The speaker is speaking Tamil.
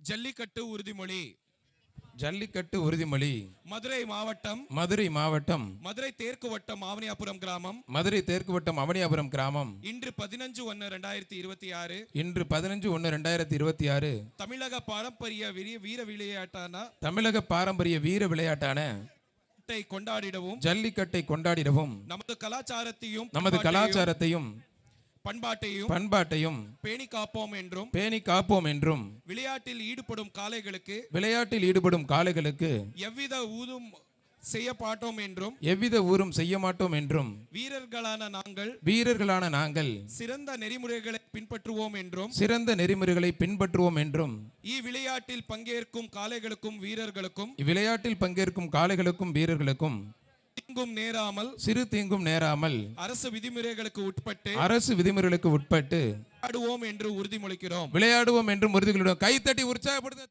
ஜல்லிக்கட்டு உறுதிமொழி. ஜல்லிக்கட்டு உறுதிமொழி. மதுரை மாவட்டம் மதுரை தேற்கு வட்டம் ஆவணியாபுரம் கிராமம் மதுரை தேற்கு வட்டம் அவனியாபுரம் கிராமம் இன்று 15/1/2026 இன்று 15/1/2026 தமிழக பாரம்பரிய வீர விளையாட்டான தமிழக பாரம்பரிய வீர விளையாட்டான ஜல்லிக்கட்டை கொண்டாடிடவும் நமது கலாச்சாரத்தையும் பண்பாட்டையும் பேணி காப்போம் என்றும் விளையாட்டில் ஈடுபடும் காளைகளுக்கு எவ்வித ஊரும் செய்ய மாட்டோம் என்றும் வீரர்களான நாங்கள் சிறந்த நெறிமுறைகளை பின்பற்றுவோம் என்றும் இவ்விளையாட்டில் பங்கேற்கும் காளைகளுக்கும் வீரர்களுக்கும் சிறு தீங்கும் நேராமல் அரசு விதிமுறைகளுக்கு உட்பட்டு விளையாடுவோம் என்று உறுதிமொழிக்கிறோம். விளையாடுவோம் என்று உறுதிமொழிக்கிறோம். கைத்தட்டி உற்சாகப்படுத்த